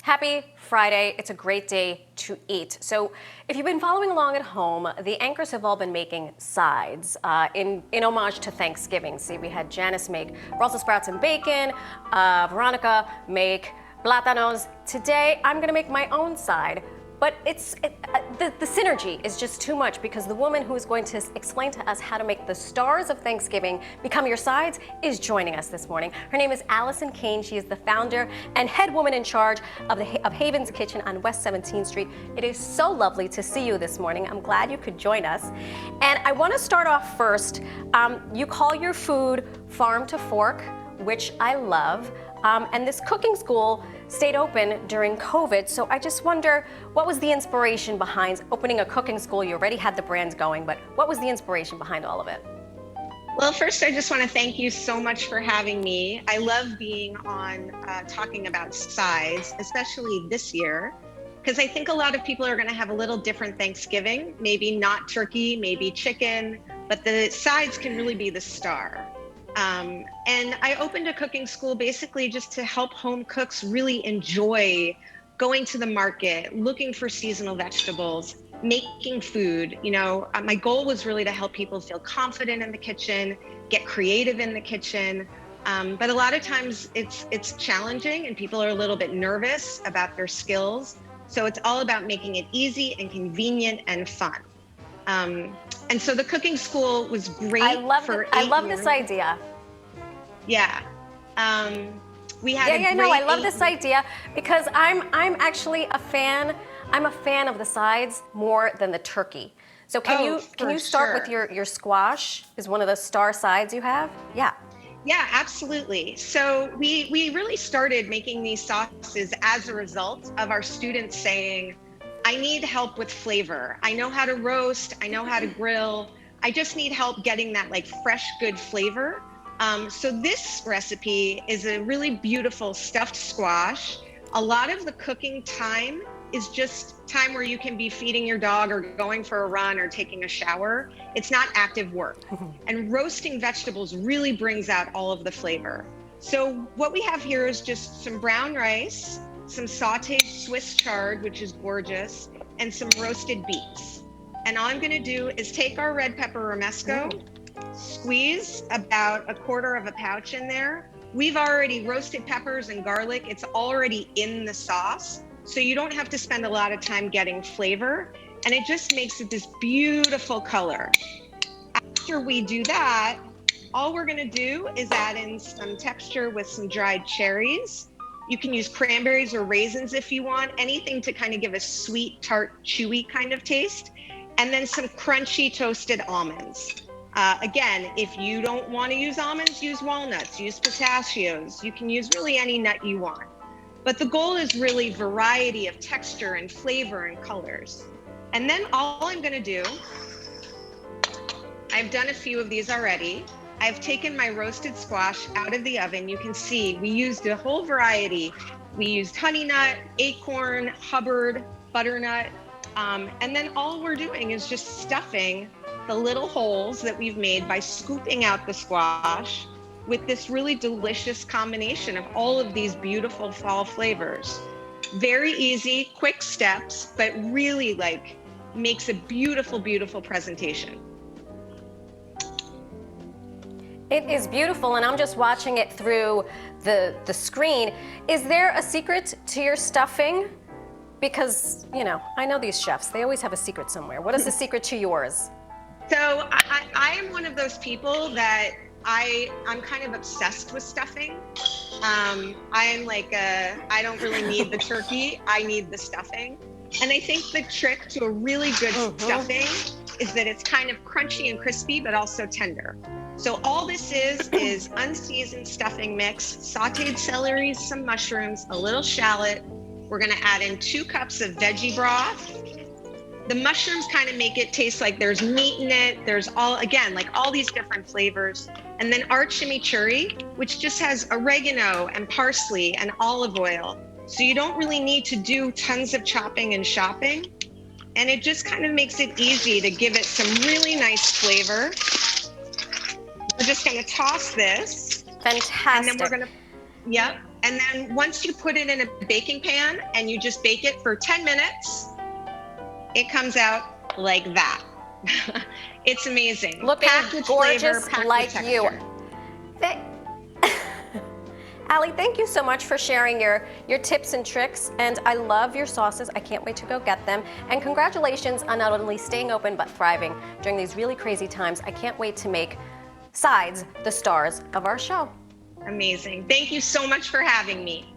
Happy Friday. It's a great day to eat. So if you've been following along at home, the anchors have all been making sides in homage to Thanksgiving. See, we had Janice make Brussels sprouts and bacon, Veronica make plátanos. Today, I'm gonna make my own side. But the synergy is just too much because the woman who is going to explain to us how to make the stars of Thanksgiving become your sides is joining us this morning. Her name is Allison Kane. She is the founder and head woman in charge of Haven's Kitchen on West 17th Street. It is so lovely to see you this morning. I'm glad you could join us. And I want to start off first. You call your food farm to fork, which I love. And this cooking school stayed open during COVID. So I just wonder, what was the inspiration behind opening a cooking school? You already had the brands going, but what was the inspiration behind all of it? Well, first, I just want to thank you so much for having me. I love being on talking about sides, especially this year, because I think a lot of people are going to have a little different Thanksgiving, maybe not turkey, maybe chicken, but the sides can really be the star. And I opened a cooking school basically just to help home cooks really enjoy going to the market, looking for seasonal vegetables, making food. You know, my goal was really to help people feel confident in the kitchen, get creative in the kitchen. But a lot of times it's challenging and people are a little bit nervous about their skills. So it's all about making it easy and convenient and fun. And so the cooking school was great. I love this idea. Yeah. We had I love this idea because I'm actually a fan. I'm a fan of the sides more than the turkey. So can you start with your squash is one of the star sides you have? Yeah. Yeah, absolutely. So we really started making these sauces as a result of our students saying, I need help with flavor. I know how to roast. I know how to grill. I just need help getting that like fresh, good flavor. So this recipe is a really beautiful stuffed squash. A lot of the cooking time is just time where you can be feeding your dog or going for a run or taking a shower. It's not active work. And roasting vegetables really brings out all of the flavor. So what we have here is just some brown rice, some sauteed Swiss chard, which is gorgeous, and some roasted beets. And all I'm gonna do is take our red pepper romesco, squeeze about 1/4 of a pouch in there. We've already roasted peppers and garlic. It's already in the sauce, so you don't have to spend a lot of time getting flavor, and it just makes it this beautiful color. After we do that, all we're gonna do is add in some texture with some dried cherries. You can use cranberries or raisins if you want, anything to kind of give a sweet, tart, chewy kind of taste. And then some crunchy toasted almonds. Again, if you don't want to use almonds, use walnuts, use pistachios. You can use really any nut you want. But the goal is really variety of texture and flavor and colors. And then all I'm going to do, I've done a few of these already. I've taken my roasted squash out of the oven. You can see we used a whole variety. We used honey nut, acorn, Hubbard, butternut. And then all we're doing is just stuffing the little holes that we've made by scooping out the squash with this really delicious combination of all of these beautiful fall flavors. Very easy, quick steps, but really like makes a beautiful, beautiful presentation. It is beautiful, and I'm just watching it through the screen. Is there a secret to your stuffing? Because, you know, I know these chefs, they always have a secret somewhere. What is the secret to yours? So I am one of those people that I'm kind of obsessed with stuffing. I'm like, I don't really need the turkey, I need the stuffing. And I think the trick to a really good stuffing is that it's kind of crunchy and crispy, but also tender. So all this is unseasoned stuffing mix, sauteed celery, some mushrooms, a little shallot. We're gonna add in 2 cups of veggie broth. The mushrooms kind of make it taste like there's meat in it. There's all these different flavors. And then our chimichurri, which just has oregano and parsley and olive oil. So you don't really need to do tons of chopping and shopping. And it just kind of makes it easy to give it some really nice flavor. We're just gonna toss this. Fantastic. And then we're gonna, yep. And then once you put it in a baking pan and you just bake it for 10 minutes, it comes out like that. It's amazing. Looking Packed with gorgeous flavor, packed like with you. texture. Allie, thank you so much for sharing your tips and tricks, and I love your sauces. I can't wait to go get them. And congratulations on not only staying open but thriving during these really crazy times. I can't wait to make sides the stars of our show. Amazing. Thank you so much for having me.